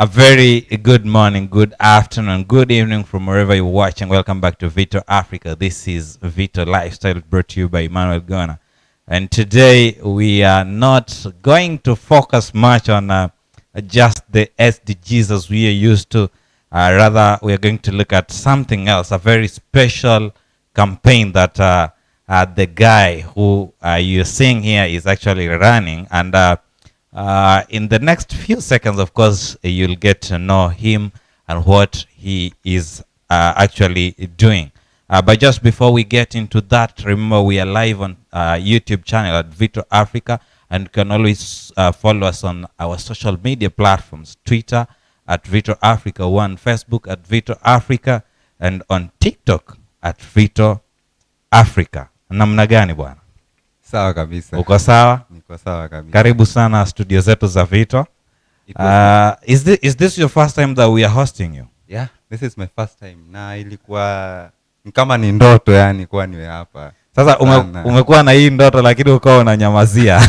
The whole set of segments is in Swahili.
A very good morning, good afternoon, good evening from wherever you're watching. Welcome back to Vito Africa. This is Vito Lifestyle brought to you by Emmanuel Gona. And today we are not going to focus much on just the SDGs as we are used to. Rather, we are going to look at something else, a very special campaign that the guy who you're seeing here is actually running. And in the next few seconds, of course, you'll get to know him and what he is actually doing. But just before we get into that, remember we are live on YouTube channel at Vito Africa, and you can always follow us on our social media platforms, Twitter at Vito Africa 1, Facebook at Vito Africa, and on TikTok at Vito Africa. Namna gani bwana? Sawa kabisa. Uko sawa? Niko sawa kabisa. Karibu sana studio zetu za Vito. Is this your first time that we are hosting you? Yeah, this is my first time. Na ilikuwa kama ni ndoto yani kuwa niwe hapa. Sasa umekuwa na hii ndoto lakini ukawa unanyamazia.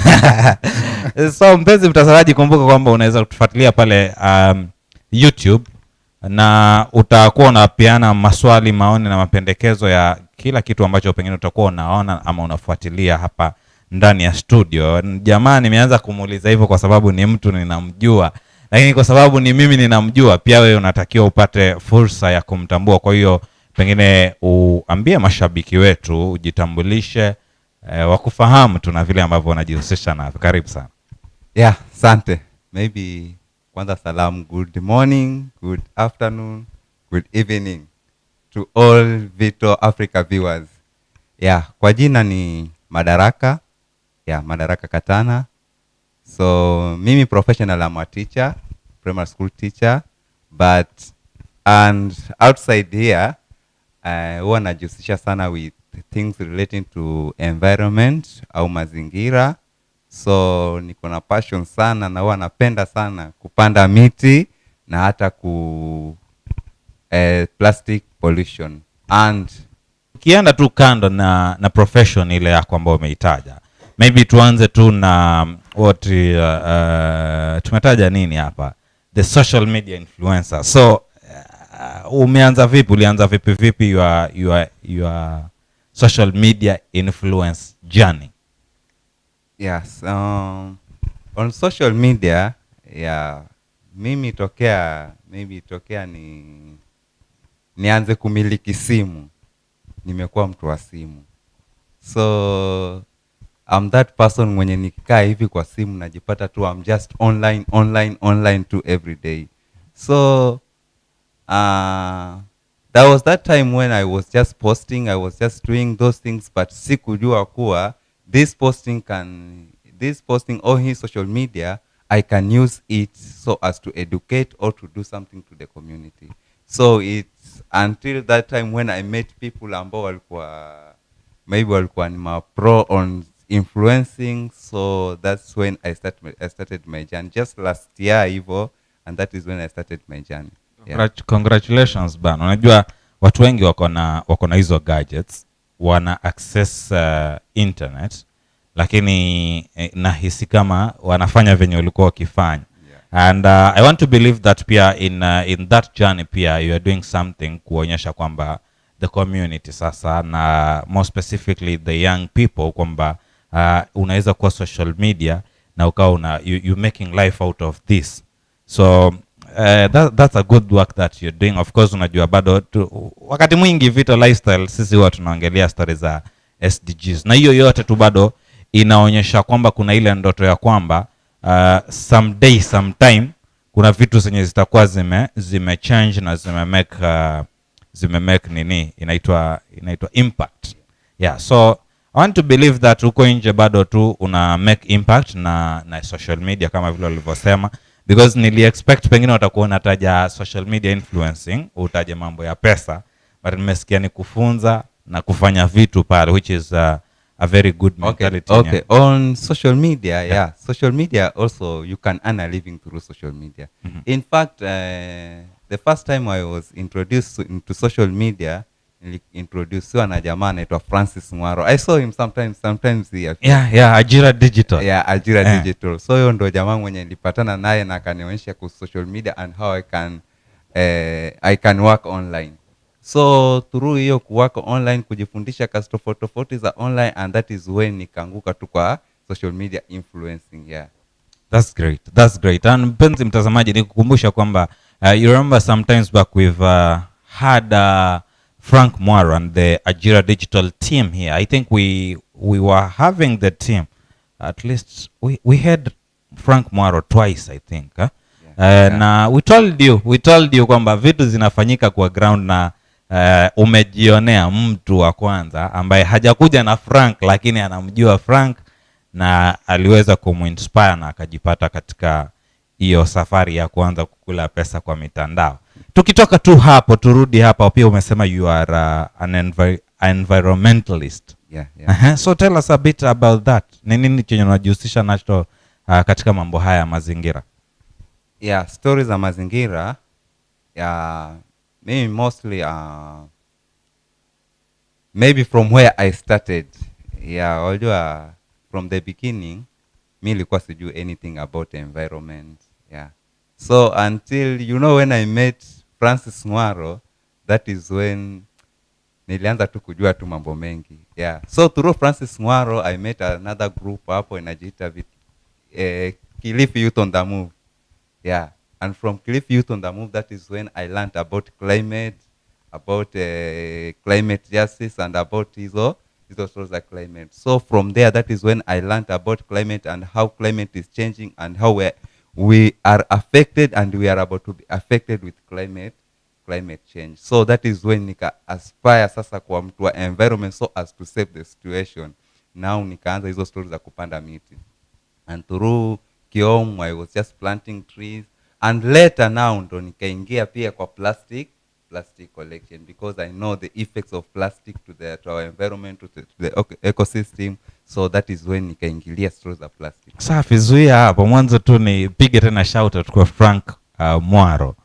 So mpenzi mtazamaji, kumbuka kwamba unaweza kutufuatilia pale YouTube na utakuwa unapeana maswali, maoni na mapendekezo ya kila kitu ambacho pengine utakuwa unaona ama unafuatilia hapa ndani ya studio. Jamaa nimeanza kumuuliza hivyo kwa sababu ni mtu ninamjua, lakini kwa sababu ni mimi ninamjua pia wewe unatakiwa upate fursa ya kumtambua. Kwa hiyo pengine uambie mashabiki wetu, ujitambulishe, wakufahamu tu na vile ambavyo unajihusisha navyo. Karibu sana. Yeah, asante. Maybe kwanza salamu, good morning, good afternoon, good evening to all Vito Africa viewers. Yeah, kwa jina ni Madaraka. Yeah, Madaraka Katana. So mimi professional, I'm a teacher, primary school teacher, and outside here huwa najihusisha sana with things relating to environment au mazingira. So niko na passion sana na huwa napenda sana kupanda miti na hata plastic pollution. And kienda tu kando na profession ile yako ambayo umeitaja, maybe tuanze tu na what tumetaja nini hapa, the social media influencer. So umeanza vipi, ulianza vipi your social media influence journey? Yes, on social media, yeah, mimi tokea nianze kumiliki simu, nimekuwa mtu wa simu. So I'm that person mwenye nikikaa hivi kwa simu najipata tu I'm just online to every day. So there was that time when I was just posting, I was just doing those things, but sikujua kuwa this posting on his social media, I can use it so as to educate or to do something to the community. So it's until that time when I met people ambao walikuwa ni ma pro on influencing. So that's when I started my journey, just last year hivyo, and that is when I started my journey. Yeah. Congratulations bana. Unajua watu wengi wako na hizo gadgets, wana access internet, lakini nahisi kama wanafanya venye ulikuwa ukifanya. Yeah. And I want to believe that pia in that journey pia you are doing something kuonyesha kwamba the community sasa, na more specifically the young people, kwamba unaweza kuwa social media na ukawa you making life out of this. So that's a good work that you're doing. Of course unajua bado wakati mwingi Vito Lifestyle sisi huwa tunaongelea stories za SDGs, na hiyo yote tu bado inaonyesha kwamba kuna ile ndoto ya kwamba someday sometime kuna vitu zenye zitakuwa zime change na zime make nini inaitwa impact. Yeah, so I want to believe that uko nje bado tu una make impact na social media kama vile walivyosema, because nili expect pengine utakuwa unataja social media influencing, utaje mambo ya pesa, but nimesikia ni kufunza na kufanya vitu pale, which is a very good mentality. Okay. Yeah. On social media, yeah, social media also you can earn a living through social media. In fact, the first time I was introduced into social media, niliintroduciwa na jamaa anaitwa Francis Mwaro. I saw him sometimes here. Yeah, Ajira Digital. Yeah, Ajira Digital. So hiyo ndo jamaa mwenye nilipatana naye na akanionyesha ku social media and how I can work online. So through hiyo kuwork online, kujifundisha kazi tofauti za online, and that is when nikaanguka tu kwa social media influencing. Yeah. That's great. And mpenzi mtazamaji, nikukumbusha kwamba you remember sometimes back we've had Frank Mwaro and the Ajira Digital team here. I think we were having the team, at least we had Frank Mwaro twice, I think. Na we told you kwamba vitu zinafanyika kwa ground, na umejionea mtu wa kwanza ambaye hajakuja na Frank lakini anamjua Frank na aliweza kuminspire na akajipata katika hiyo safari ya kuanza kukula pesa kwa mitandao. Tukitoka tu hapo turudi hapa, pia umesema you are an environmentalist. Yeah. So tell us a bit about that. Ni nini chenye unajihusisha nacho katika mambo haya ya mazingira? Yeah, stories za mazingira. Maybe mostly maybe from where I started. Yeah, although from the beginning mi nilikuwa sijui anything about environment. Yeah. So until when I met Francis Mwaro, that is when nilianza tu kujua tu mambo mengi. Yeah. So through Francis Mwaro I met another group hapo inajiita Kilifi Youth on the Move. Yeah. And from Kilifi Youth on the Move, that is when I learned about climate, about climate justice, and about hizo sorts of climate. So from there, that is when I learned about climate and how climate is changing and how we are affected and we are about to be affected with climate change. So that is when nika aspire sasa kwa mtu wa environment so as to save the situation. Now nikaanza hizo stories za kupanda miti. And through Kiom, I was just planting trees. And later now ndo nikaingia pia kwa plastic collection, because I know the effects of plastic to our environment, to the ecosystem. So that is when nikaingilia stories of plastic. Safi, zuia hapo mwanzo tu nipige tena shout out kwa Frank Mwaro.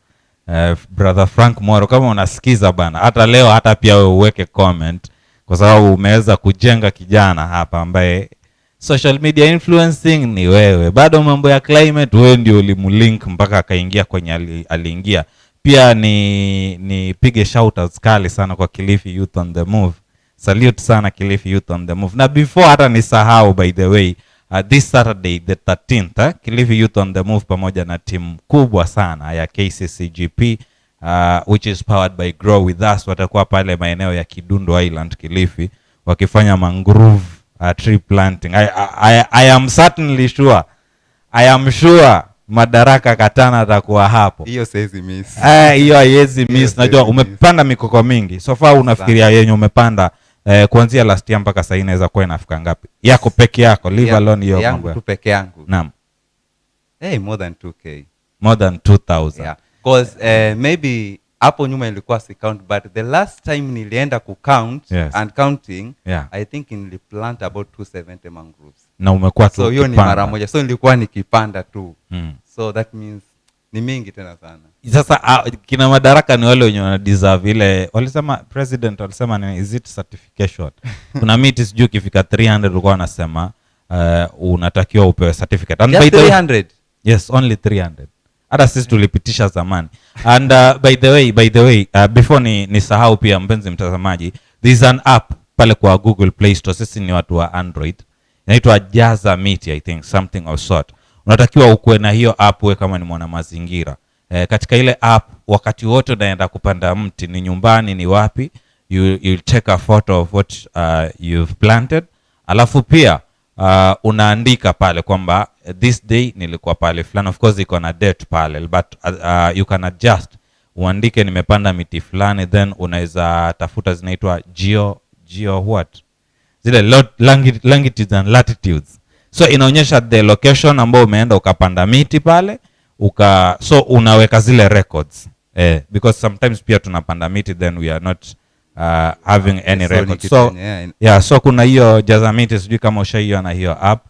Brother Frank Mwaro, kama unasikiza bana, hata leo hata pia wewe uweke comment, kwa sababu umeweza kujenga kijana hapa ambaye social media influencing ni wewe. Bado mambo ya climate wewe ndio ulimlink mpaka akaingia kwenye aliingia. Pia ni pige shoutouts kali sana kwa Kilifi Youth on the Move. Salute sana Kilifi Youth on the Move. Na before hata nisahau, by the way, this Saturday the 13th, Kilifi Youth on the Move pamoja na timu kubwa sana ya KCCGP, which is powered by Grow With Us, watakuwa pale maeneo ya Kidundo Island Kilifi wakifanya mangrove tree planting. I am certainly sure, Madaraka Katana atakuwa hapo. Hiyo siwezi miss. Hiyo haiwezi miss. Najua umepanda mikoko mingi. So far unafikiria yenye umepanda kuanzia last year mpaka sasa inaweza kuwa inafika ngapi? Yako peke yako, leave alone hiyo mambo. Yangu tu peke yangu. Naam. More than 2k. More than 2000. Yeah. Because maybe hapo nyuma ilikuwa si count, but the last time nilienda ku count, yes, and counting, yeah, I think niliplant about 270 mangroves. Na umekuwa tu. So hiyo ni mara moja. So nilikuwa nikipanda tu. So that means ni mingi tena sana. Sasa kina Madaraka ni wale wenye wana deserve ile, walisema president walisema ni is it certification. Kuna miti sijui ukifika 300 ulikuwa unasema unatakiwa upewe certificate. And by 300? Yes, only 300. Hata sisi tulipitisha zamani. And by the way, before nisahau pia mpenzi mtazamaji, there is an app pale kwa Google Play Store. Sisi ni watu wa Android. Inaitwa Jaza Miti, I think, something of sort. Unatakiwa ukuwe na hiyo app wewe kama ni mwana mazingira. Katika ile app wakati wote unaenda kupanda mti, ni nyumbani ni wapi, you'll take a photo of what you've planted. Alafu pia unaandika pale kwamba this day nilikuwa pale fulani. Of course iko na date pale, but you can adjust. Uandike nimepanda miti fulani, then unaweza tafuta zinaitwa geo what? Zile longitudes and latitudes. So inaonyesha the location ambao umeenda ukapanda miti pale, so unaweka zile records. Because sometimes pia tunapanda miti then we are not having any records. So yeah, so kuna hiyo Jaza Miti, sijui kama ushaiona hiyo app.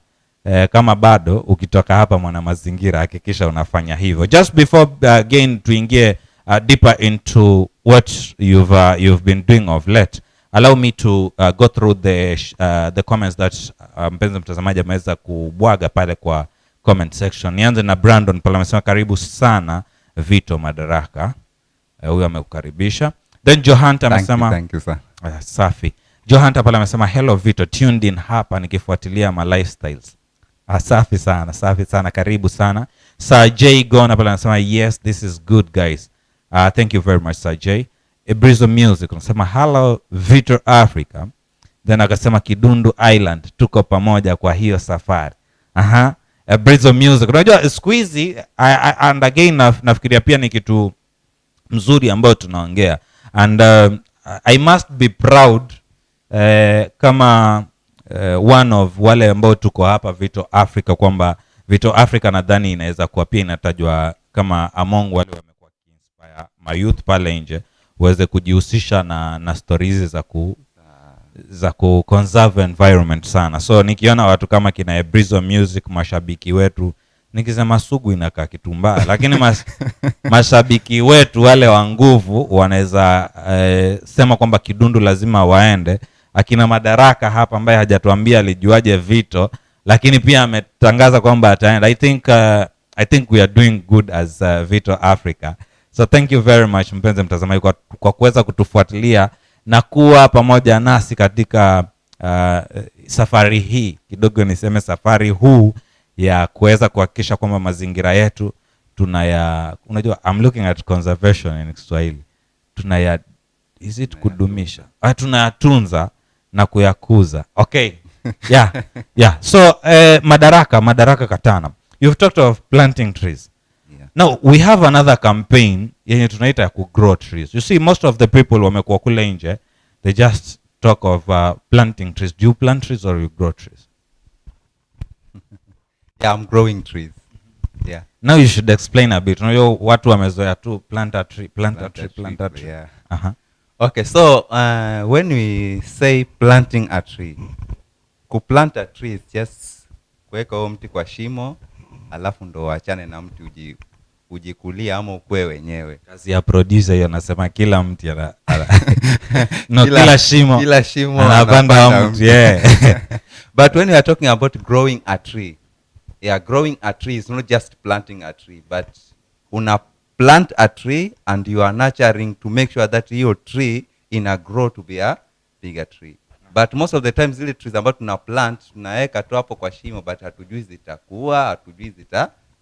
Kama bado ukitoka hapa mwana mazingira hakikisha unafanya hivyo. Just before again tuingie deeper into what you've been doing of late. Allow me to go through the comments that mpenzi mtazamaji ameweza kubwaga pale kwa comment section. Nianze na Brandon pale, amesema karibu sana Vito Madaraka. Huyo amekukaribisha. Then Johanta amesema thank you sir. Safi. Johanta pale amesema hello Vito, tuned in hapa nikifuatilia my lifestyles. Safi sana, karibu sana. Sir J Gona pale anasema yes, this is good guys. Thank you very much Sir J. Ebrizo Music anasema hello Vito Africa. Then akasema Kidundu Island tuko pamoja kwa hiyo safari. Ebrizo Music. Unajua squeezy and again nafikiria pia ni kitu mzuri ambao tunaongea. And I must be proud kama one of wale ambao tuko hapa Vito Africa, kwamba Vito Africa nadhani inaweza kuwa pia inatajwa kama among wale wamekuwa inspire my youth pale nje uweze kujihusisha na stories za ku conserve environment sana. So nikiona watu kama kina Ebrizo Music, mashabiki wetu, nikisema sugu inakaa kitumbaa, lakini mashabiki wetu wale wa nguvu wanaweza sema kwamba Kidundu lazima waende. Akina Madaraka hapa ambaye hajatuambia alijuaje Vito, lakini pia ametangaza kwamba ataenda. I think we are doing good as Vito Africa. So thank you very much mpenzi mtazamaji kwa kuweza kutufuatilia na kuwa pamoja nasi katika safari hii. Kidogo niseme safari huu ya kuweza kuhakikisha kwamba mazingira yetu unajua I'm looking at conservation in Kiswahili. Kudumisha. Tunayatunza na kuyakuza. Okay. Yeah. So Madaraka Katana, you've talked of planting trees. Yeah. Now we have another campaign yenye tunaita ya grow trees. You see most of the people wamekuwa kule nje, they just talk of planting trees. Do you plant trees or you grow trees? Yeah, I'm growing trees. Yeah. Now you should explain a bit. Unajua watu wamezoea tu plant a tree. Yeah. Okay, so when we say planting a tree, kuplant a tree is just kuweka huo mti kwa shimo, alafu ndo waachane na mti ujikulia ama ukue wenyewe. Kazi ya producer hiyo anasema kila mti kila shimo anapanda mti. Yeah. But when we are talking about growing a tree, growing a tree is not just planting a tree, but plant a tree and you are nurturing to make sure that your tree grow to be a bigger tree. But most of the times zile trees ambazo tuna plant tunaweka tu hapo kwa shimo, but hatujui zitakuwa, hatujui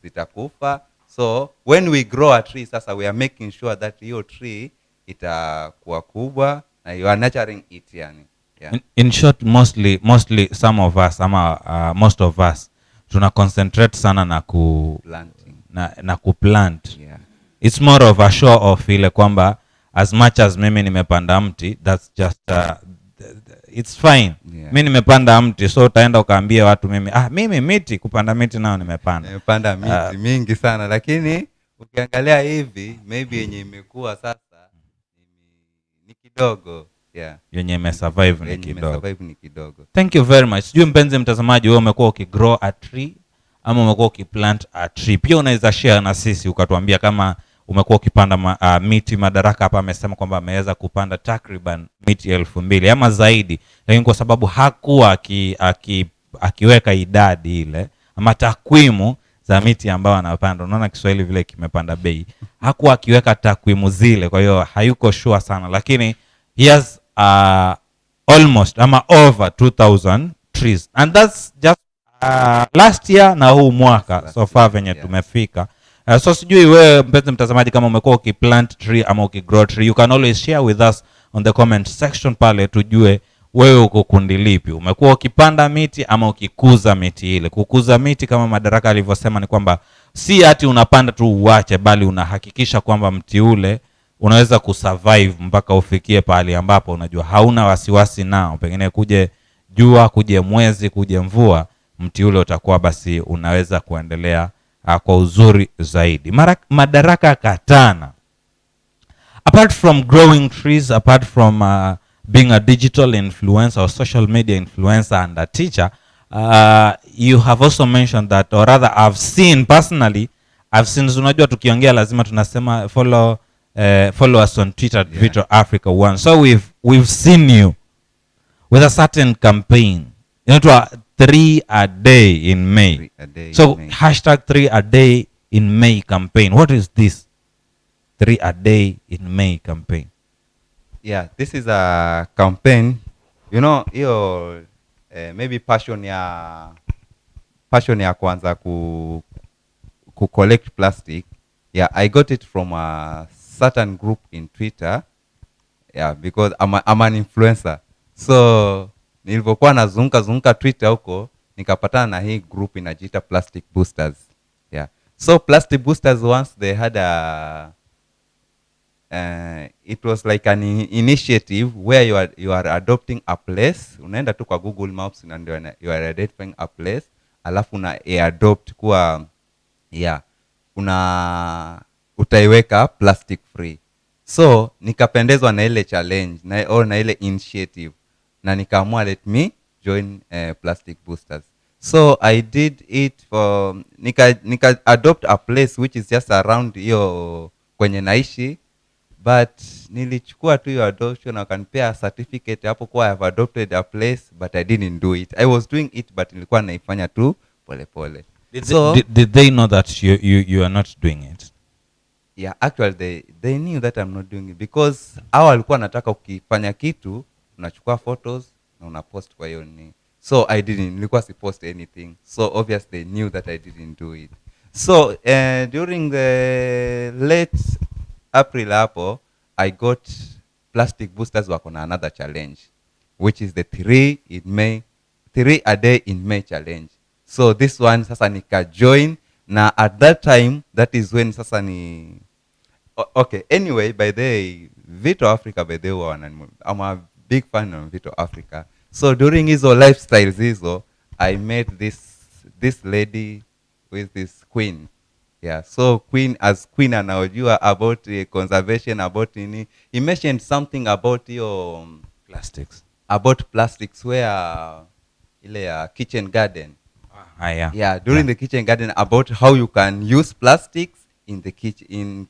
zitakufa. So when we grow a tree, sasa we are making sure that your tree itakuwa kubwa na you are nurturing it yani. Yeah. In short, mostly some of us most of us tuna concentrate sana na planting na kuplant. Yeah. It's more of a show off ile kwamba as much as mimi nimepanda mti, that's just it's fine. Yeah. Mimi nimepanda mti, so utaenda ukaambia watu mimi miti kupanda miti nao nimepanda miti mingi sana, lakini ukiangalia hivi maybe yenye imekuwa sasa ni kidogo. Yeah. Yenye imesurvive ni kidogo. Thank you very much. Sijui mpenzi mtazamaji wewe umekuwa ukigrow a tree ama umekuwa ukiplant a tree. Pia unaweza share na sisi ukatuambia kama umekuwa ukipanda miti. Madaraka hapa amesema kwamba ameweza kupanda takriban miti 2000 ama zaidi, lakini kwa sababu hakuwa akiweka idadi ile ama takwimu za miti ambayo anapanda, unaona Kiswahili vile kimepanda bei, hakuwa akiweka takwimu zile, kwa hiyo hayuko sure sana, lakini he has almost ama over 2000 trees and that's just last year na huu mwaka so far venye tumefika. So sijui wewe mpenzi mtazamaji kama umekuwa ukiplant tree ama ukigrow tree, you can always share with us on the comment section pale tujue wewe uko kundi lipi. Umekuwa ukipanda miti ama ukikuza miti ile. Kukuza miti kama Madaraka alivyosema ni kwamba si ati unapanda tu uache, bali unahakikisha kwamba mti ule unaweza kusurvive mpaka ufikie pale ambapo unajua hauna wasiwasi nao, pengine kuje jua, kuje mwezi, kuje mvua, mti ule utakuwa basi unaweza kuendelea kwa uzuri zaidi. Madaraka Katana, apart from growing trees, apart from being a digital influencer or social media influencer and a teacher, you have also mentioned that, or rather I've seen personally, unajua tukiongea lazima tunasema follow follow us on Twitter at Yeah. Vito Africa 1. So we've seen you with a certain campaign, you know, to 3 a day in May. 3 a day So in May. hashtag 3 a day in May campaign. What is this 3 a day in May campaign? Yeah, this is a campaign, you know, hiyo maybe passion ya kwanza ku collect plastic. Yeah, I got it from a certain group in Twitter. Yeah, because I'm an influencer. So nilivyokuwa nazunguka Twitter huko nikapatana na hii group inajiita Plastic Boosters. Yeah. So Plastic Boosters, once they had it was like an initiative where you are adopting a place. Unaenda tu kwa Google Maps na ndio you are identifying a place, alafu una adopt kuwa utaiweka plastic free. So nikapendezwa na ile challenge na ile initiative, na nikaamua let me join Plastic Boosters. So I did it for nika adopt a place which is just around hiyo kwenye naishi, but nilichukua tu hiyo adoption na wakanipea certificate hapo kwa I have adopted a place, but I didn't do it. I was doing it but nilikuwa naifanya tu polepole. Did they know that you are not doing it? Yeah, actually they knew that I'm not doing it because hao walikuwa nataka ukifanya kitu unachukua photos na unapost kwa hiyo ni. So I didn't, nilikuwa si post anything. So obviously they knew that I didn't do it. So during the late April hapo, I got Plastic Boosters wako na another challenge, which is the 3 a day in May challenge. So this one sasa nika join, na at that time that is when sasa ni okay, anyway, by the way, Vito Africa by the way, I'm a big fan of Vito Africa. So during hizo lifestyles hizo, I met this lady with this queen. Yeah, so queen anaojua about conservation, about ini. He mentioned something about your Plastics. About plastics where ile kitchen garden. Yeah. Yeah, during the kitchen garden, about how you can use plastics in the kitchen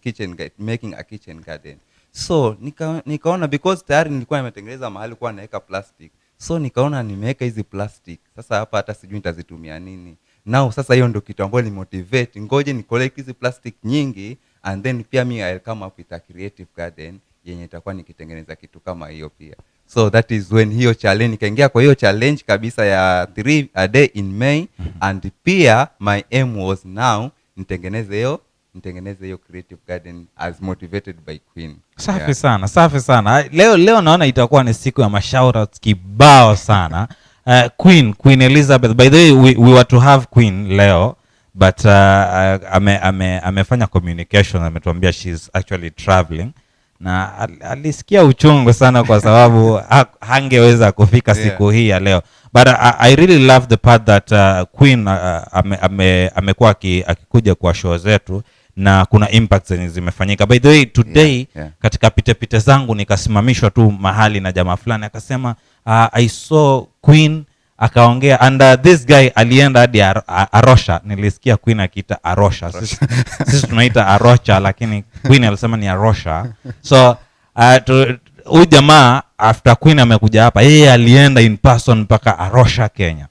making a kitchen garden. So nikaona because tayari nilikuwa nimetengeneza mahali kwa naweka plastic. So nikaona nimeweka hizi plastic. Sasa hapa hata sijui nitazitumia nini. Now sasa hiyo ndio kitu ambacho ni motivate. Ngoje ni collect hizi plastic nyingi, and then pia mimi I'll come up with a creative garden yenye itakuwa nikitengeneza kitu kama hiyo pia. So that is when hiyo challenge nikaingia kwa hiyo challenge kabisa ya 3 a day in May. And pia my aim was now nitengeneze hiyo creative garden as motivated by Queen. Safi sana, safi sana. Leo naona itakuwa ni siku ya mashoutouts kibao sana. Queen Elizabeth, by the way, we were to have Queen leo, but amefanya communication, ametuambia she's actually traveling, na alisikia uchungu sana kwa sababu hangeweza kufika siku hii ya leo. But I really love the part that Queen amekuwa akikuja kwa show zetu na kuna impacts zenye zimefanyika. By the way, today katika pitepite zangu nikasimamishwa tu mahali na jamaa fulani akasema I saw Queen akaongea, and this guy alienda hadi Arosha. Nilisikia Queen akiita Arosha. Sisi tunaita Arocha, lakini Queen alisema ni Arosha. So huyu jamaa after Queen amekuja hapa, yeye alienda in person mpaka Arosha, Kenya.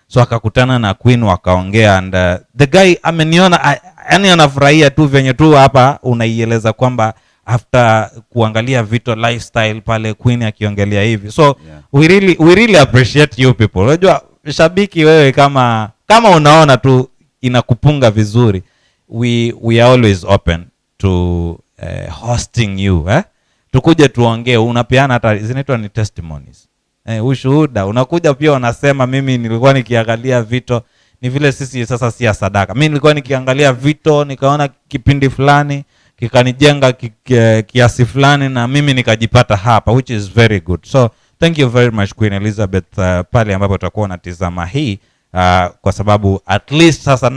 So akakutana na Queen wakaongea, and the guy ameniona, yani anafurahia tu venye tu hapa unaieleza kwamba after kuangalia Vito lifestyle pale Queen akiongelea hivi. So we really appreciate you people. Unajua shabiki wewe, kama unaona tu inakupunga vizuri, we are always open to hosting you, tukuje tuongee, unapeana hata zinaitwa ni testimonies, ushuhuda. Unakuja pia unasema mimi nilikuwa nikiangalia Vito, ni vile sisi sasa si sadaka. Mimi nilikuwa nikiangalia Vito nikaona kipindi fulani kikanijenga kiasi fulani na mimi nikajipata hapa, which is very good. So thank you very much Queen Elizabeth, pale ambapo utakuwa unatizama hii, kwa sababu at least sasa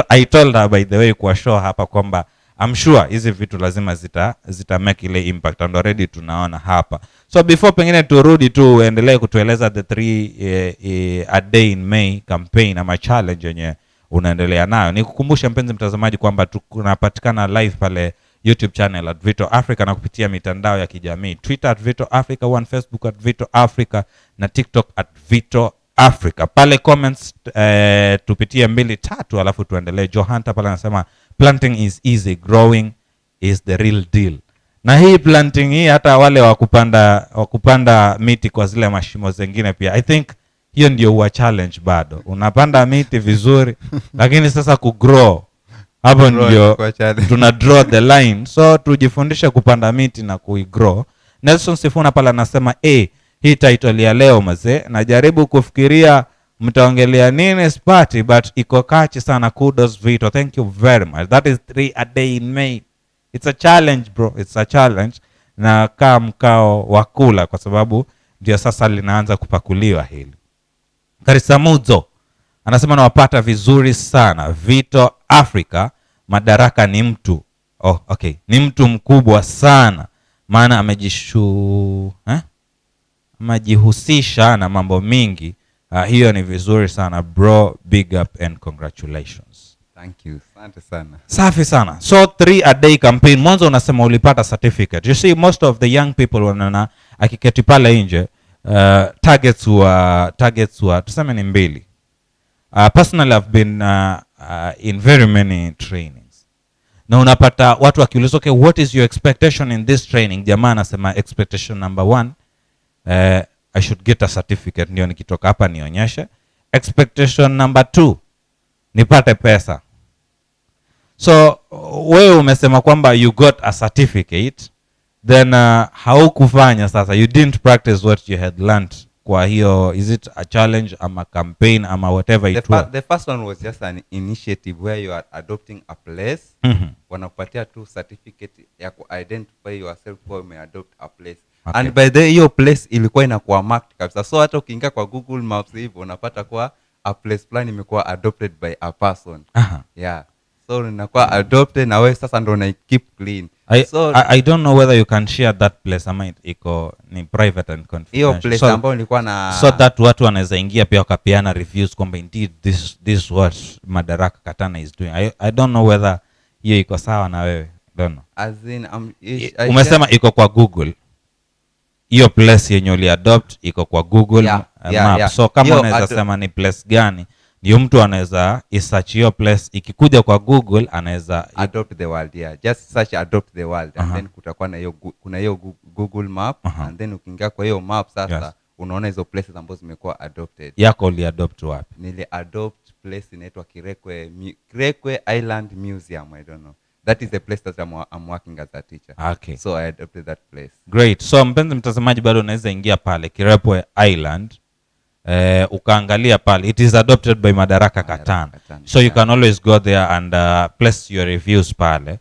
I told her by the way kwa show hapa kwamba I'm sure hizi vitu lazima zita make ile impact, and already tunaona hapa. So before pengine turudi tu endelee kutueleza the 3 a day in May campaign ama challenge yenye unaendelea nayo, nikukumbusha mpenzi mtazamaji kwamba tunapatikana live pale YouTube channel at Vito Africa, na kupitia mitandao ya kijamii Twitter at Vito Africa 1, Facebook at Vito Africa na TikTok at Vito Africa. Pale comments tupitie 2-3 alafu tuendelee. Johanta pale anasema planting is easy, growing is the real deal. Na hii planting hii hata wale wakupanda miti kwa zile mashimo zingine pia, I think hiyo ndio huwa challenge bado. Unapanda miti vizuri lakini sasa kugrow hapo ndio tuna draw the line. So tujifundishe kupanda miti na kuigrow. Nelson Sifuna pala anasema hii title ya leo mazee, najaribu kufikiria mtaongelea nini spati, but iko kachi sana. Kudos Vito, thank you very much. That is 3 a day in May. It's a challenge bro, it's a challenge. Na kaa mkao wakula kwa sababu ndio sasa linaanza kupakuliwa hili. Karisamuzo anasema nawapata vizuri sana Vito Africa, Madaraka ni mtu ni mtu mkubwa sana, maana amejihusisha na mambo mingi. Hiyo ni vizuri sana bro, big up and congratulations. Thank you, asante sana. Safi sana. So 3 a day campaign, mwanzo unasema ulipata certificate. You see most of the young people wanana akiketi pale nje, targets wa tuseme ni 2. Personally I've been in very many trainings. Na unapata watu wakiuliza okay, what is your expectation in this training? Jamaa anasema expectation number 1, I should get a certificate ndio nikitoka hapa nionyeshe. Expectation number 2, nipate pesa. So wewe umesema kwamba you got a certificate, then haukufanya sasa, you didn't practice what you had learned. Kwa hiyo is it a challenge ama campaign ama whatever it was? The first one was just an initiative where you are adopting a place. Wanakupatia tu certificate ya ku-identify yourself kwa ume-adopt a place. Okay. And by the hiyo place ilikuwa inakuwa marked kabisa. So hata ukiingia kwa Google Maps hivyo unapata kwa a place plan imekuwa adopted by a person. Yeah. So inakuwa adopted na wewe sasa ndio una keep clean. I don't know whether you can share that place ama iko ni private and confidential. Hiyo place ambayo nilikuwa na so that watu wanaweza ingia pia wakapeana reviews kwamba indeed this what Madaraka Katana is doing. I don't know whether hiyo iko sawa na wewe. Don't know. As in umesema iko kwa Google. Hiyo place yenye uli adopt iko kwa Google map. So kama unaweza sema ni place gani, ndio mtu anaweza search hiyo place, ikikuja kwa Google anaweza adopt the world. Just search adopt the world and then kutakuwa na hiyo kuna hiyo Google map and then ukiingia kwa hiyo map sasa unaona hizo places ambazo zimekuwa adopted. Yako uli adopt wapi? Nili adopt place inaitwa Kirekwe Island Museum. I don't know. That is the place that I'm working as a teacher. Okay. So I adopted that place. Great. So mpenzi mtazamaji, bado unaweza ingia pale Kirekwe Island, ukaangalia pale. It is adopted by Madaraka Katana. So you can always go there and place your reviews pale.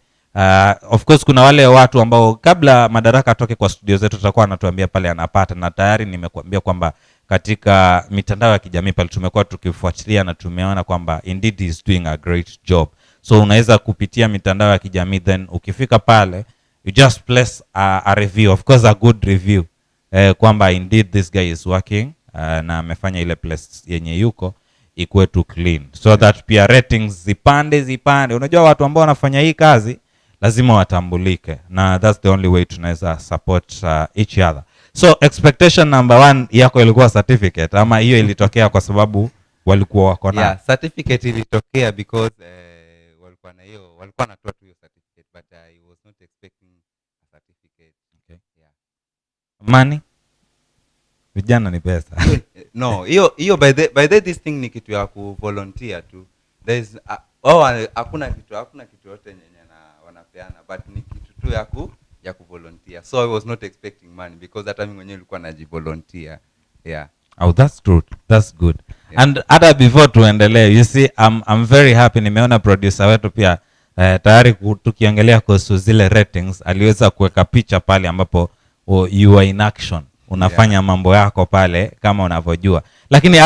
Of course kuna wale watu ambao kabla Madaraka atoke kwa studio zetu tutakuwa anatuambia pale anapata, na tayari nimekuambia kwamba katika mitandao ya kijamii pale tumekuwa tukifuatilia na tumeona kwamba indeed he is doing a great job. So unaweza kupitia mitandao ya kijamii, then ukifika pale you just place a review, of course a good review, kwamba indeed this guy is working na amefanya ile place yenye yuko ikuwe tu clean, so that pia ratings zipande. Unajua watu ambao wanafanya hii kazi lazima watambulike, na that's the only way tunaweza support each other. So expectation number 1 yako ilikuwa certificate, ama hiyo ilitokea kwa sababu walikuwa wako na certificate? Ilitokea because walikuwa natoa tu hiyo certificate, but I was not expecting a certificate. Okay. Money? Vijana ni pesa. No, hiyo by the this thing ni kitu ya ku volunteer tu. There is hakuna kitu yote yenye wanapeana, but ni kitu tu ya ku volunteer. So I was not expecting money because hata mimi mwenyewe nilikuwa najivolunteer. Yeah. Oh, that's good. That's good. Yeah. And other before tuendelee, you see I'm very happy nimeona producer wetu pia tayari tukiongelea kuhusu zile ratings aliweza kuweka picha pale ambapo you are in action. Unafanya mambo yako pale kama unavyojua. Lakini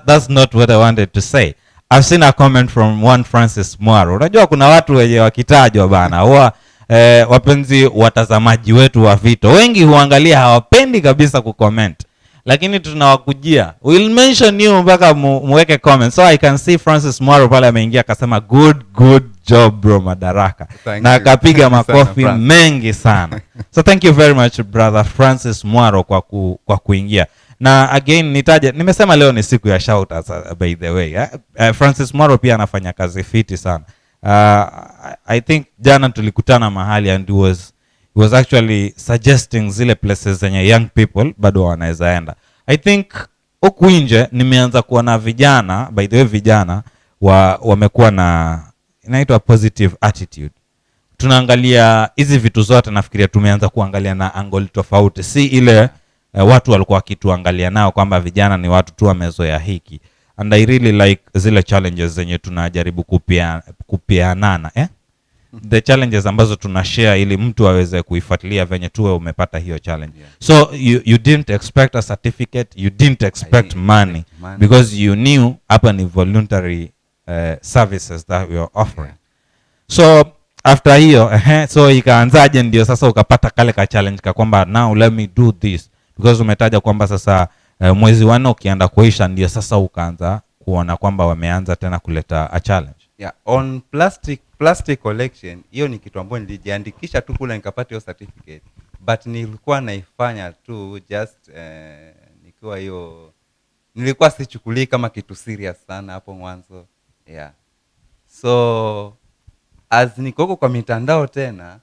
that's not what I wanted to say. I've seen a comment from one Francis Mwaro. Unajua kuna watu wenye wakitajwa bana huwa wapenzi watazamaji wetu wa Vito wengi huangalia hawapendi kabisa kucomment. lakini tunawakujia. We'll mention you mpaka muweke comment. So I can see Francis Mwaro pale ameingia akasema good job bro Madaraka. Na akapiga makofi mengi sana. So thank you very much brother Francis Mwaro kwa kuingia. Na again nitaje, nimesema leo ni siku ya shout outs by the way. Francis Mwaro pia anafanya kazi fiti sana. I think jana tulikutana mahali and he was actually suggesting zile places zenye young people bado wanaweza enda. I think huku nje nimeanza kuona vijana, by the way vijana wamekuwa na inaitwa positive attitude. Tunaangalia hizi vitu zote, nafikiria tumeanza kuangalia na angle tofauti, si ile watu walikuwa wakituangalia nao kwamba vijana ni watu tu wamezoea hiki. And I really like zile challenges zenye tunajaribu kupeanana the challenges ambazo tunashare ili mtu aweze kuifuatilia venye tuwe umepata hiyo challenge. So you didn't expect a certificate, you didn't expect money because you knew hapa ni voluntary services that we are offering. So after hiyo so ikaanzaje ndio sasa ukapata kale ka challenge ka kwamba now let me do this, because umetaja kwamba sasa mwezi wa 4 ukienda kuisha ndio sasa ukaanza kuona kwamba wameanza tena kuleta a challenge. Yeah, on plastic collection, hiyo ni kitu ambacho nilijiandikisha tu kule nikapata hiyo certificate, but nilikuwa naifanya tu just nikiwa hiyo, nilikuwa sichukulii kama kitu serious sana hapo mwanzo. Yeah, so as nikoko kwa mitandao tena,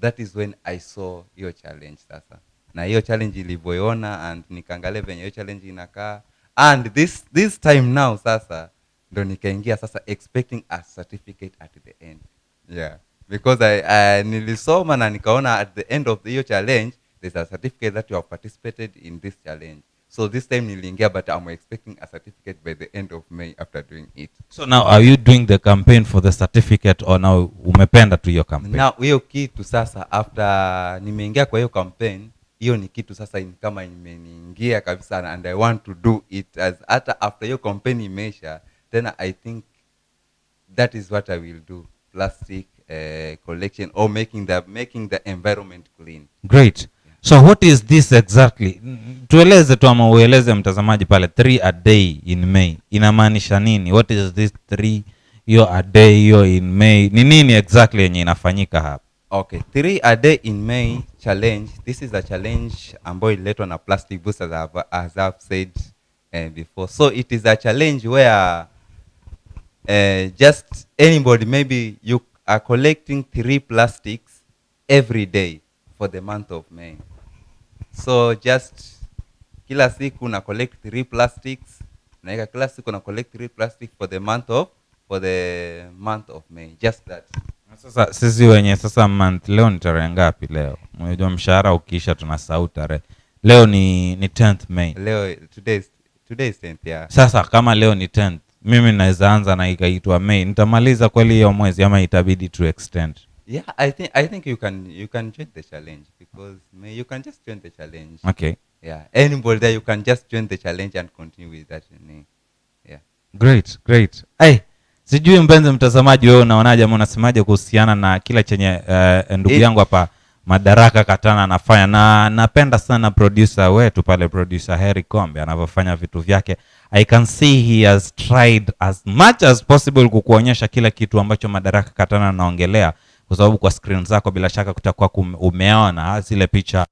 that is when I saw hiyo challenge sasa, na hiyo challenge ilivyoiona and nikaangalia venye hiyo challenge inakaa, and this time now sasa ndo nikaingia sasa expecting a certificate at the end. Yeah, because I nilisoma na nikaona at the end of the challenge there's a certificate that you have participated in this challenge. So this time niliingia, but I'm expecting a certificate by the end of May after doing it. So now are you doing the campaign for the certificate or now umependa tu hiyo campaign? Now hiyo kitu sasa after nimeingia kwa hiyo campaign, hiyo ni kitu sasa kama imeniingia kabisa, and I want to do it as hata after hiyo campaign imeisha. Then I think that is what I will do, plastic collection or making the environment clean. Great. Yeah. So what is this exactly? Tueleze tu ama ueleze mtazamaji pale, 3 a day in May inamaanisha nini? What is this 3 a day in May? Ni nini exactly yenye inafanyika hapa? Okay, 3 a day in May challenge. This is a challenge ambayo ililetwa na Plastic Boost as I've said before. So it is a challenge where just anybody, maybe you are collecting 3 plastics every day for the month of May. So just kila siku una collect 3 plastics, na kila siku una collect 3 plastics for the month of May. Just that. Sasa sisi wenye sasa month, leo ni tarehe ngapi leo? Unajua mshahara ukisha tunasahau tarehe. Leo ni 10th May. Leo today is 10th, yeah. Sasa kama leo ni 10th, mimi naweza anza na ikaitwa May, nitamaliza kweli hiyo mwezi ama itabidi to extend? Yeah, I think you can join the challenge, because May you can just join the challenge. Okay. Yeah, anybody there, you can just join the challenge and continue with that. Yeah. Great. Hey, sijui mpenzi mtazamaji wewe unaonaje ama unasemaje kuhusiana na kila chenye ndugu yangu hapa Madaraka Katana anafanya, na napenda sana producer wetu pale, producer Harry Kombe anavyofanya vitu vyake. I can see he has tried as much as possible kukuonyesha kila kitu ambacho Madaraka Katana anaongelea, kwa sababu kwa screen zako bila shaka kutakuwa umeona zile picha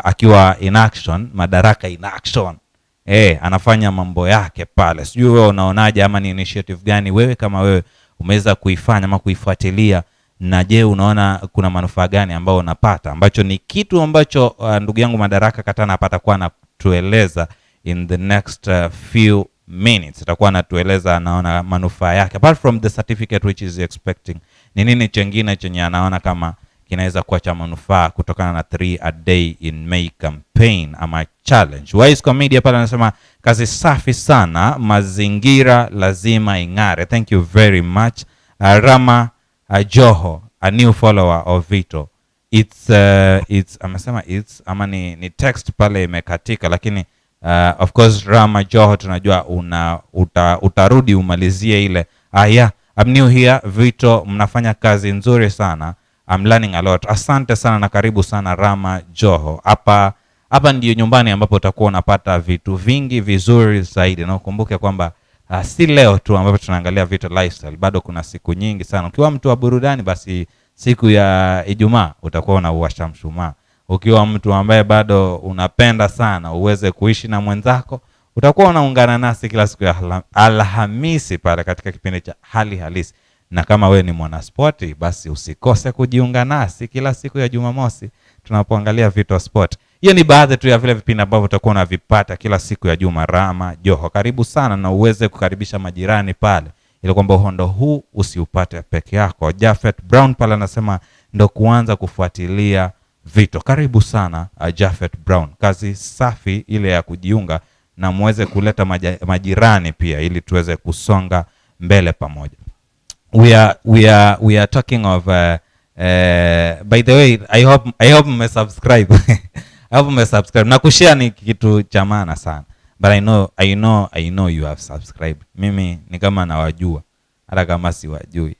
akiwa in action, Madaraka in action. Anafanya mambo yake pale. Sijui wewe unaonaje ama ni initiative gani wewe kama wewe umeweza kuifanya ama kuifuatilia, na je unaona kuna manufaa gani ambao unapata, ambacho ni kitu ambacho ndugu yangu Madaraka Katana apata kwa anatueleza in the next few minutes. Atakuwa anatueleza anaona manufaa yake apart from the certificate which is expecting. Ni nini chengine chenye anaona kama kinaweza kuwa cha manufaa kutokana na 3 a day in May campaign ama challenge? Wise Comedy pale anasema kazi safi sana, mazingira lazima ingare. Thank you very much. Rama Joho, a new follower of Vito. It's amesema it's ama ni text pale imekatika, lakini of course Rama Joho tunajua utarudi umalizie ile. Yeah, I'm new here Vito, mnafanya kazi nzuri sana. I'm learning a lot. Asante sana na karibu sana Rama Joho. Hapa hapa ndio nyumbani ambapo utakuwa unapata vitu vingi vizuri zaidi. Na ukumbuke kwamba si leo tu ambapo tunaangalia Vito Lifestyle, bado kuna siku nyingi sana. Ukiwa mtu wa burudani, basi siku ya Ijumaa utakuwa unauwasha mshumaa. Ukiwa mtu ambaye bado unapenda sana uweze kuishi na mwenzako, utakuwa unaungana nasi kila siku ya Alhamisi pale katika kipindi cha Hali Halisi. Na kama we ni mwanaspoti, basi usikose kujiunga nasi kila siku ya Jumamosi tunapoangalia Vito Sport. Hiyo ni baadhi tu ya vile vipindi ambavyo utakuwa unavipata kila siku ya Juma. Rama Joho, karibu sana na uweze kukaribisha majirani pale, ili kwamba uhondo huu usiupate peke yako. Jafet Brown pale anasema ndo kuanza kufuatilia Vito. Karibu sana Jafet Brown. Kazi safi ile ya kujiunga na muweze kuleta majirani pia, ili tuweze kusonga mbele pamoja. We are talking of by the way, I hope mmesubscribe. I hope mmesubscribe. Na kushare ni kitu cha maana sana. But I know you have subscribed. Mimi ni kama nawajua hata kama siwajui.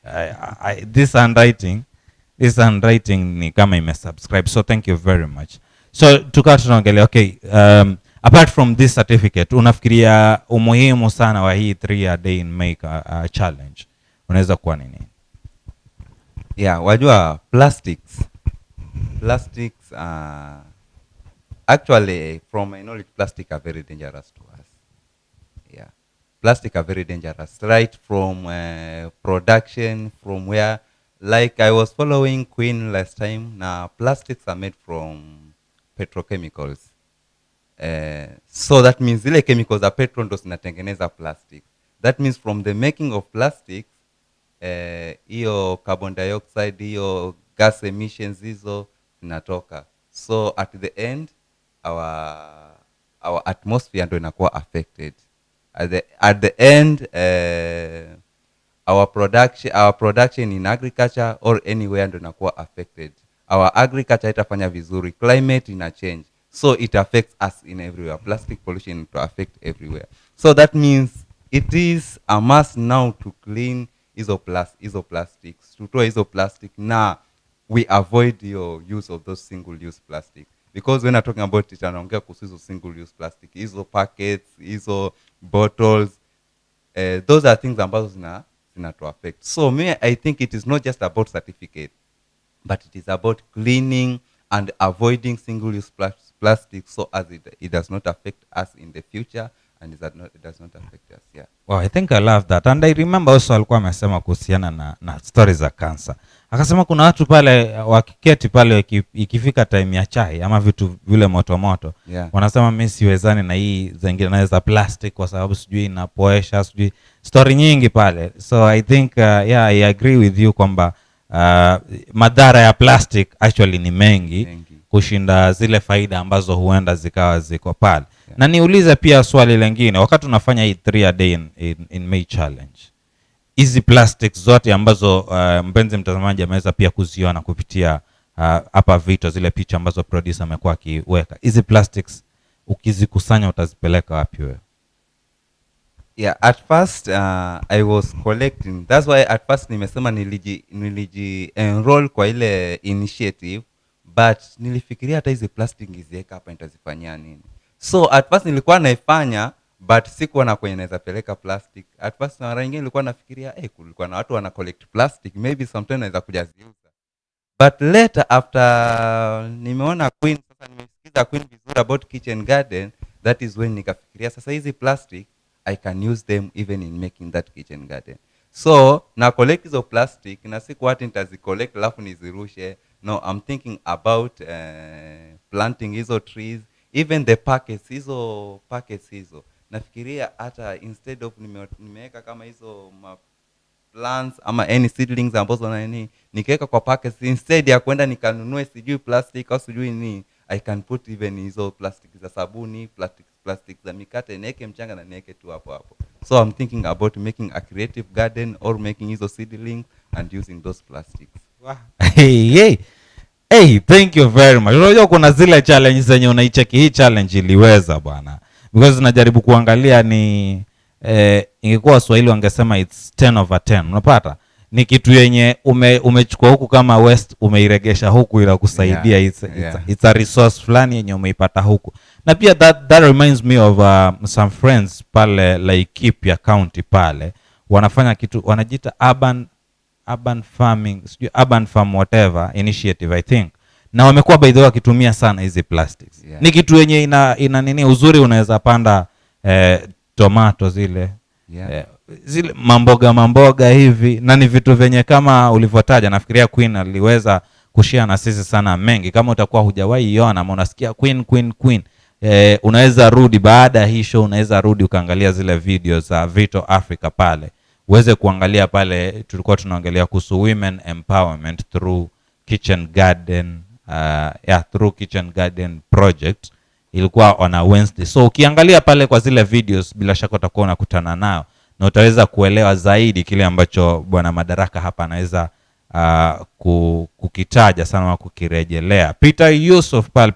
This handwriting ni kama imesubscribe. So thank you very much. So tukawa tunaongelea, okay, apart from this certificate, unafikiria umuhimu sana wa hii 3 day in May challenge unaweza kuwa nini? Yeah, wajua plastics actually, from my knowledge, plastic are very dangerous to us. Yeah, plastic are very dangerous, right from production, from where, like I was following Queen last time. Now plastics are made from petrochemicals, so that means zile chemicals za petrol ndo zinatengeneza plastic. That means from the making of plastics, hiyo carbon dioxide, hiyo gas emissions hizo zinatoka. So at the end, our atmosphere ndo inakuwa affected. At the end, our production in agriculture or anywhere ndo inakuwa affected. Our agriculture itafanya vizuri, climate ina change, so it affects us in everywhere. Plastic pollution to affect everywhere. So that means it is a must now to clean hizo plastics, tutoe hizo plastic na we avoid your use of those single use plastic, because when I'm talking about it, anaongea kuhusu hizo single use plastic, hizo packets, hizo bottles, those are things ambazo zina to affect. So me, I think it is not just about certificate, but it is about cleaning and avoiding single use plastic, so as it does not affect us in the future, and it does not affect us. Yeah. Wow, I think I love that. And I remember also alikuwa amesema kuhusiana na stories za cancer. Akasema kuna watu pale wakiketi pale ikifika time ya chai ama vitu vile moto, yeah, wanasema mimi siwezani na hii zingine naweza plastic kwa sababu sijui inapoesha, sijui story nyingi pale. So I think yeah, I agree with you kwamba madhara ya plastic actually ni mengi kushinda zile faida ambazo huenda zikawa ziko pale. Yeah. Na niulize pia swali lingine, wakati unafanya hii 3 day in May challenge, hizi plastics zote ambazo mpenzi mtazamaji ameweza pia kuziona kupitia hapa Vito, zile picha ambazo producer amekuwa akiweka, hizi plastics ukizikusanya utazipeleka wapi wewe? Yeah, at first I was collecting. That's why at first nimesema niliji enroll kwa ile initiative, but nilifikiria hata hizi plastic ngiziweka hapa nitazifanyia nini? So at first nilikuwa naifanya, but sikuwa na kwenye naweza peleka plastic. At first mara nyingine nilikuwa nafikiria kulikuwa na watu wana collect plastic, maybe sometime naweza kuja ziuza. But later after nimeona Queen, sasa nimesikiza Queen vizuri about kitchen garden, that is when nikafikiria sasa hizi plastic I can use them even in making that kitchen garden. So na collect hizo plastic, na siku hati nitazi collect alafu nizirushe. No, I'm thinking about planting hizo trees, even the packets hizo nafikiria hata instead of nimeweka kama hizo plants ama any seedlings ambazo na nini nikiweka kwa packets, instead ya kwenda nikanunue sijui plastic au sijui nini, I can put even hizo plastic za sabuni, plastic za mikate, niweke mchanga na niweke tu hapo. So I'm thinking about making a creative garden or making hizo seedlings and using those plastics. Wow. Hey, thank you very much. Unajua kuna zile challenge zenye unaicheki, hii challenge iliweza bwana, because najaribu kuangalia ni ingekuwa Swahili wangesema it's 10/10. Unapata ni kitu yenye umechukua huku kama West umeiregesha huku ila kusaidia. It's a resource fulani yenye umeipata huku. Na pia that reminds me of some friends pale Laikipia County pale wanafanya kitu wanajiita urban farming, urban farm whatever initiative I think, na wamekuwa by the way wakitumia sana hizi plastics. Ni kitu yenye ina nini uzuri, unaweza panda tomato zile zile mamboga hivi, na ni vitu venye kama ulivyotaja, nafikiria Queen aliweza kushare na sisi sana mengi. Kama utakuwa hujawahi iona ama unasikia Queen unaweza rudi baada ya hii show, unaweza rudi ukaangalia zile videos za Vito Africa pale, uweze kuangalia pale. Tulikuwa tunaongelea kuhusu women empowerment through kitchen garden through kitchen garden project, ilikuwa on a Wednesday. So ukiangalia pale kwa zile videos, bila shaka utakuwa unakutana nao na utaweza kuelewa zaidi kile ambacho bwana Madaraka hapa anaweza kukitaja sana na kukirejelea. Peter Yusuf pale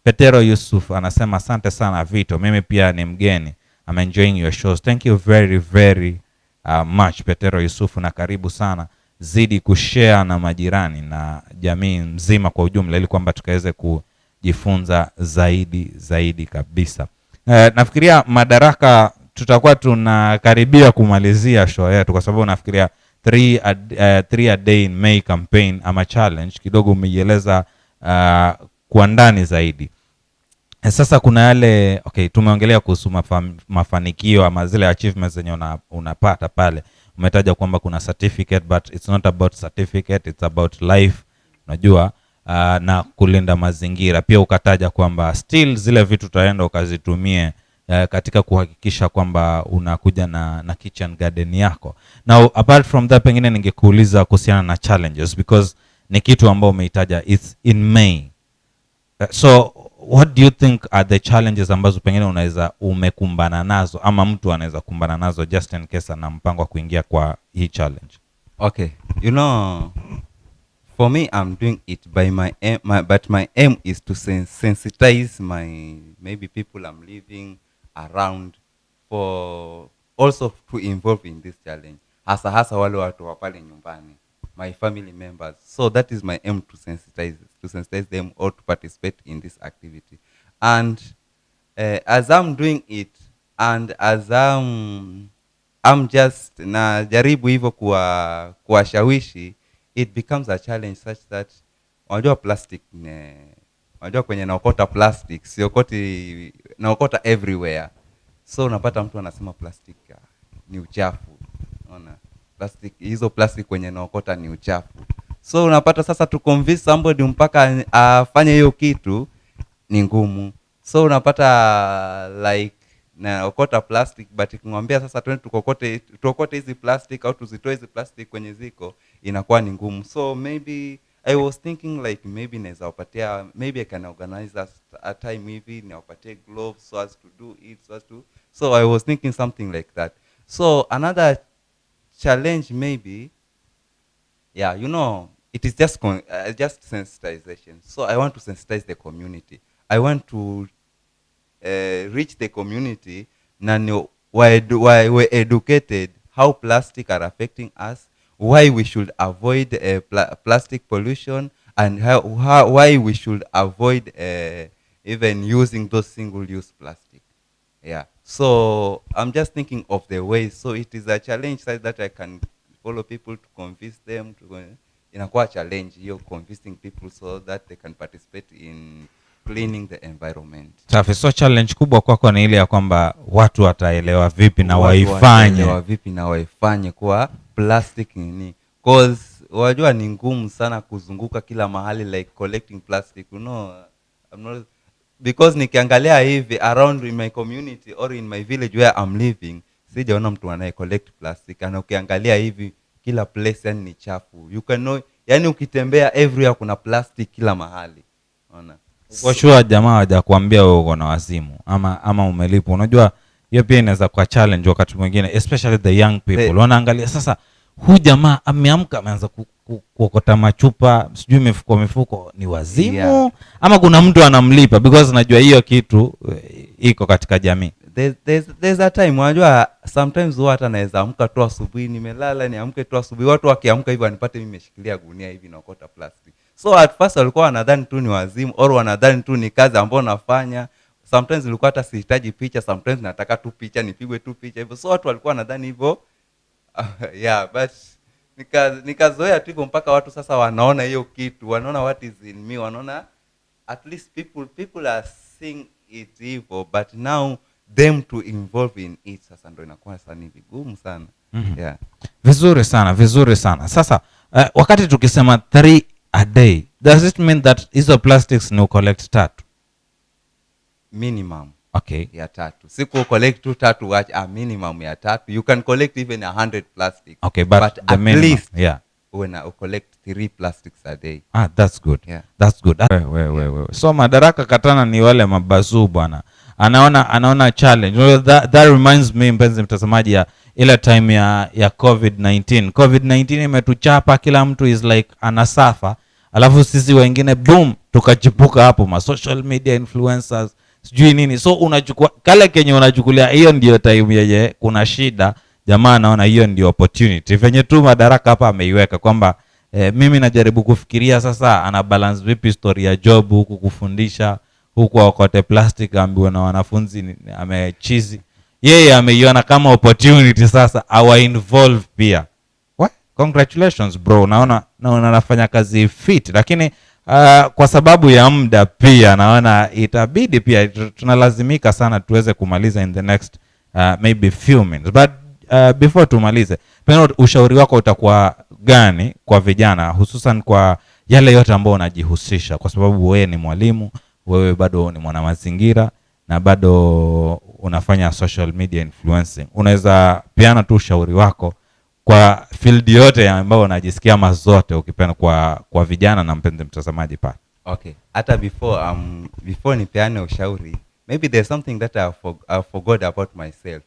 Petero Yusuf anasema asante sana Vito, mimi pia ni mgeni, I'm enjoying your shows. Thank you very very much Petero Yusuf, na karibu sana, zidi kushare na majirani na jamii mzima kwa ujumla, ili kwamba tukaweze kujifunza zaidi kabisa. Nafikiria Madaraka tutakuwa tunakaribia kumalizia show yetu, kwa sababu nafikiria 3 a day in May campaign ama challenge kidogo umeieleza kwa ndani zaidi. Sasa kuna yale tumeongelea kuhusu mafanikio ama zile achievements zenye unapata pale. Umetaja kwamba kuna certificate, but it's not about certificate, it's about life, unajua, na kulinda mazingira. Pia ukataja kwamba still zile vitu utaenda ukazitumie katika kuhakikisha kwamba unakuja na kitchen garden yako. Now apart from that, pengine ningekuuliza kuhusiana na challenges, because ni kitu ambao umeitaja it's in May. So what do you think are the challenges ambazo pengine umekumbana nazo ama mtu anaweza kumbana nazo just in case ana mpango wa kuingia kwa hii challenge? Okay, you know, for me I'm doing it by but my aim is to sensitize maybe people I'm living around, for also to involve in this challenge, hasa wale watu wa pale nyumbani, my family members. So that is my aim, to sensitize them all to participate in this activity. And as I'm doing it, and as I'm just na jaribu hivyo kuwashawishi, it becomes a challenge such that unajua plastic unajua kwenye naokota plastic siokoti, naokota everywhere. So unapata mtu anasema plastic ni uchafu, unaona, hizo plastic kwenye naokota ni uchafu. So unapata sasa to convince somebody mpaka afanye hiyo kitu ni ngumu. So unapata like naokota plastic, but kumwambia sasa twende tuokote hizi plastic au tuzitoe hizi plastic kwenye ziko, inakuwa ni ngumu. So maybe I was thinking like maybe naweza wapatia, maybe I can organize a time hivi niwapatie gloves so as to do it, so I was thinking something like that. So another challenge maybe, you know, it is just sensitization. So I want to sensitize the community. I want to reach the community na why we're educated how plastic are affecting us, why we should avoid plastic pollution, and why we should avoid even using those single-use plastic. So I'm just thinking of the ways. So it is a challenge that I can follow people to convince them to. Inakuwa challenge hiyo, convincing people so that they can participate in cleaning the environment. Safi. So challenge kubwa kwako ni ile ya kwamba watu wataelewa vipi na waifanye kwa plastic nini, cause wajua ni ngumu sana kuzunguka kila mahali like collecting plastic, you know. Because nikiangalia hivi around in my community or in my village where I'm living, sijaona mtu anaye collect plastic. Na ukiangalia hivi kila place yani ni chafu, you can know, yani ukitembea everywhere kuna plastic kila mahali, unaona. Kwa sure jamaa haja kuambia wewe uko na wazimu ama umelipa. Unajua hiyo pia inaweza kuwa challenge wakati mwingine, especially the young people. Wanaangalia sasa huyu jamaa ameamka ameanza kuokota machupa, sijui mifuko ni wazimu ama kuna mtu anamlipa, because najua hiyo kitu iko katika jamii. there's a time unajua sometimes huwa hata naweza amka tu asubuhi, nimelala niamke tu asubuhi, watu wakiamka hivyo wanipate mimi nimeshikilia gunia hivi naokota plastic. So at first walikuwa wanadhani tu ni wazimu, or wanadhani tu ni kazi ambayo nafanya. Sometimes nilikuwa hata sihitaji picha, sometimes nataka tu picha, nipigwe tu picha hivyo. So watu walikuwa wanadhani hivyo. Yeah, but nikazoea tu hivyo mpaka watu sasa wanaona hiyo kitu, wanaona what is in me, wanaona at least people are seeing it hivyo, but now them to involve in it sasa ndo inakuwa sasa ni vigumu sana. Yeah. Vizuri sana, vizuri sana. Sasa wakati tukisema 3 a day, does it mean that hizo plastics ni collect 3? Minimum. Okay. Ya 3. Siku collect tu 3 watch a minimum ya 3. You can collect even 100 plastics. Okay, but the at minimum, least yeah. When I collect 3 plastics a day. That's good. Yeah. That's good. So Madaraka Katana ni wale mabazuu bwana. Anaona challenge. That reminds me, mpenzi mtazamaji, ya ile time ya COVID-19. COVID-19 imetuchapa, kila mtu is like anasafa. Alafu sisi wengine boom tukachipuka hapo, ma social media influencers sijui nini. So unachukua kale kenye unachukulia hiyo ndio time yenye kuna shida, jamaa anaona hiyo ndio opportunity. Venye tu Madaraka hapa ameiweka kwamba mimi najaribu kufikiria sasa ana balance vipi story ya job huku kufundisha, huku akote plastic ambiwa na wanafunzi amechizi. Yeye ameiona kama opportunity sasa awa involve pia. Congratulations bro. Naona anafanya kazi fit, lakini kwa sababu ya muda pia naona itabidi pia tunalazimika sana tuweze kumaliza in the next maybe few minutes. But before tumalize, pengine ushauri wako utakuwa gani kwa vijana, hususan kwa yale yote ambao unajihusisha, kwa sababu wewe ni mwalimu, wewe bado ni mwana mazingira na bado unafanya social media influencing. Unaweza peana tu ushauri wako kwa field yote ambayo unajisikia mazote ukipenda kwa vijana na mpenzi mtazamaji pale. Okay. Hata before nipeane ushauri, maybe there's something that I forgot about myself.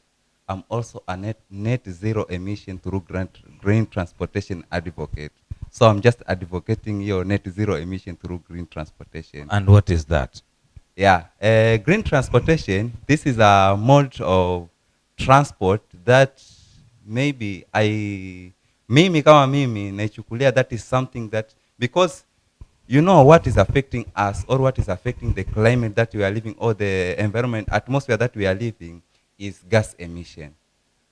I'm also a net zero emission through green transportation advocate. So I'm just advocating your net zero emission through green transportation. And what is that? Yeah, green transportation, this is a mode of transport that maybe mimi kama mimi naichukulia that is something that, because you know what is affecting us or what is affecting the climate that we are living, or the environment atmosphere that we are living, is gas emission.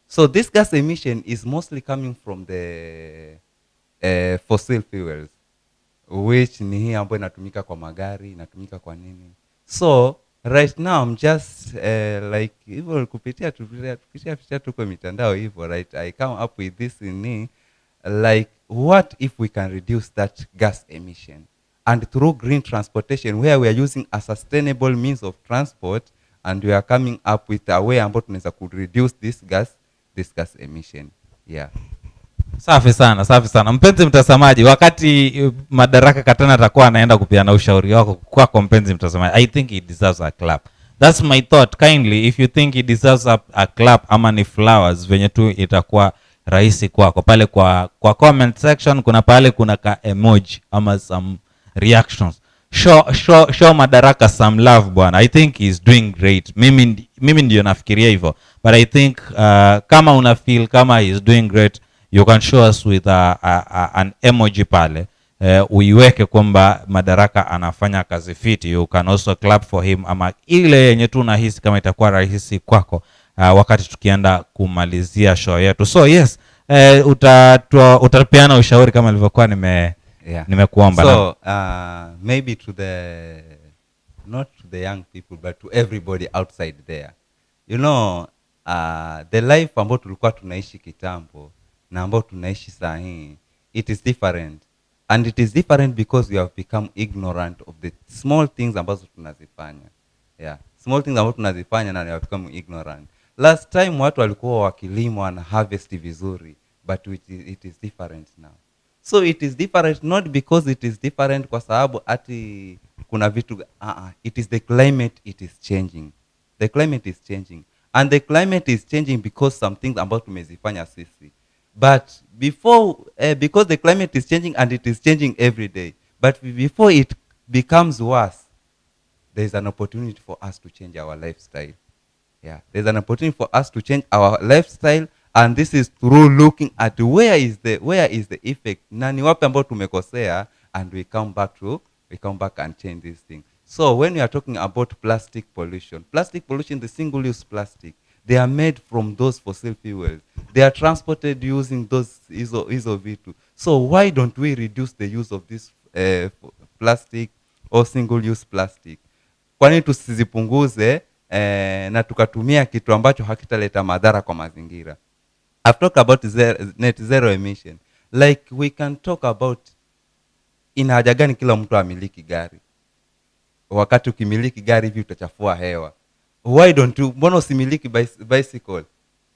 So this gas emission is mostly coming from the fossil fuels, which ni hii ambayo inatumika kwa magari, inatumika kwa nini. So right now I'm just like hivyo kupitia tuko mitandao hivyo, right, I come up with this in like what if we can reduce that gas emission, and through green transportation where we are using a sustainable means of transport, and we are coming up with a way ambao tunaweza could reduce this gas emission. Yeah. Safi sana, safi sana. Mpenzi mtazamaji, wakati Madaraka Katana atakuwa anaenda kupeana ushauri wako kwako mpenzi mtazamaji, I think he deserves a clap. That's my thought. Kindly, if you think he deserves a clap ama ni flowers, venye tu itakuwa rahisi kwako. Pale kwa comment section kuna pale kuna ka emoji ama some reactions. Show Madaraka some love bwana. I think he's doing great. Mimi ndio nafikiria hivyo. But I think kama una feel kama he's doing great, you can show us with an emoji pale. Uiweke kwamba Madaraka anafanya kazi fiti. You can also clap for him, ama ile yenye tu unahisi kama itakuwa rahisi kwako wakati tukienda kumalizia show yetu. So yes, utapeana ushauri kama nilivyokuwa nimekuomba. So maybe not to the young people, but to everybody outside there. You know, the life ambao tulikuwa tunaishi kitambo na ambao tunaishi saa hii, it is different. And it is different because we have become ignorant of the small things ambazo tunazifanya. Yeah, small things ambazo tunazifanya na we have become ignorant. Last time watu walikuwa wakilima na harvest vizuri, but it is different now. So it is different not because it is different kwa sababu ati kuna vitu, it is the climate, it is changing. The climate is changing. And the climate is changing because some things ambazo tumezifanya sisi. But because the climate is changing and it is changing every day, but before it becomes worse, there is an opportunity for us to change our lifestyle. Yeah, there's an opportunity for us to change our lifestyle, and this is through looking at where is the effect, na ni wapi ambao tumekosea, and we come back and change this thing. So when we are talking about plastic pollution, the single use plastic, they are made from those fossil fuels. They are transported using those iso vitu. So why don't we reduce the use of this plastic or single use plastic? Kwani tusizipunguze na tukatumia kitu ambacho hakitaleta madhara kwa mazingira. I've talked about net zero emission. Like we can talk about, ina haja gani kila mtu amiliki gari? Wakati ukimiliki gari hivi utachafua hewa. Why don't you, mbona usimiliki bicycle?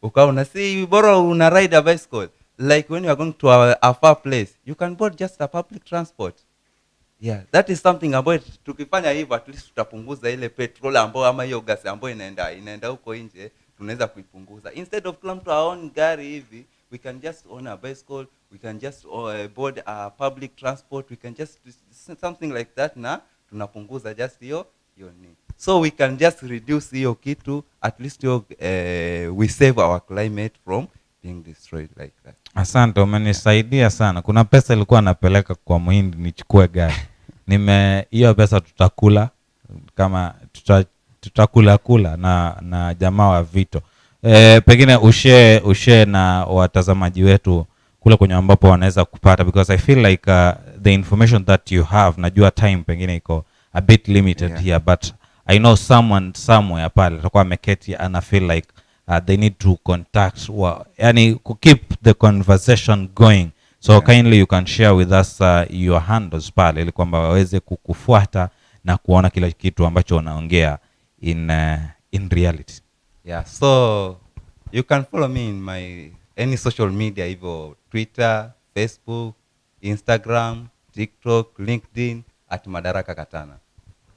Ukaona si bora una ride a bicycle. Like when you are going to a far place, you can board just a public transport. Yeah, that is something about tukifanya hivyo at least tutapunguza ile petrol ambayo ama hiyo gas ambayo inaenda huko nje, tunaweza kuipunguza. Instead of kila mtu aone gari hivi, we can just own a bicycle, we can just board a public transport, we can just do something like that, na tunapunguza just hiyo ni. So we can just reduce hiyo kitu, at least we save our climate from being destroyed like that. Asante, umenisaidia sana. Kuna pesa ilikuwa napeleka kwa Muhindi nichukue gari. Hiyo pesa tutakula kama tutakula na jamaa wa Vito. Pengine ushare na watazamaji wetu kule kwenye ambapo wanaweza kupata, because I feel like the information that you have, najua time pengine iko a bit limited here, but I know someone somewhere pale atakuwa ameketi ana feel like they need to contact, yani keep the conversation going. So kindly you can share with us your handles pale ili kwamba waweze kukufuata na kuona kila kitu ambacho unaongea in reality. Yeah, so you can follow me in my any social media, hivyo Twitter, Facebook, Instagram, TikTok, LinkedIn @Madaraka Katana.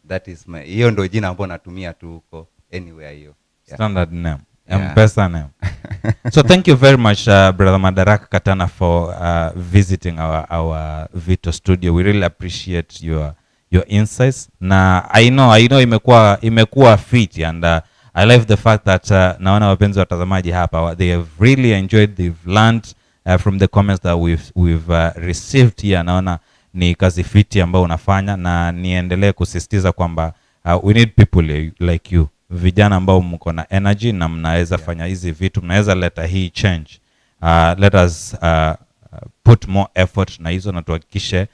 That is hiyo ndio jina ambalo natumia tu huko anywhere hiyo. Standard name. M-Pesa name. So thank you very much, Brother Madaraka Katana, for visiting our Vito studio. We really appreciate your insights. Na I know imekuwa fit, and I love the fact that naona wapenzi watazamaji hapa, they have really enjoyed, they've learned from the comments that we've received here. Naona ni kazi fiti ambayo unafanya, na niendelee kusisitiza kwamba we need people like you, vijana ambao mko na energy na mnaweza fanya hizi vitu, mnaweza leta hii change. Let us put more effort na hizo, na tuhakikishe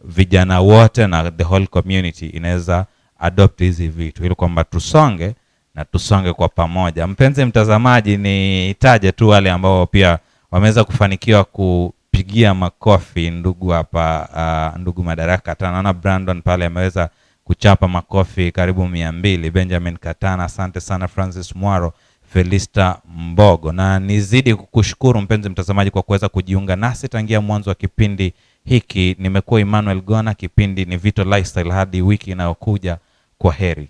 vijana wote na the whole community inaweza adopt hizi vitu ili kwamba tusonge kwa pamoja. Mpenzi mtazamaji, nitaje tu wale ambao pia wameweza kufanikiwa kupigia makofi ndugu hapa, ndugu Madaraka Katana. Naona Brandon pale ameweza kuchapa makofi karibu 200. Benjamin Katana, asante sana. Francis Mwaro, Felista Mbogo. Na nizidi kukushukuru mpenzi mtazamaji kwa kuweza kujiunga nasi tangia mwanzo wa kipindi hiki. Nimekuwa Emmanuel Gona, kipindi ni Vito Lifestyle. Hadi wiki inayokuja, kwa heri.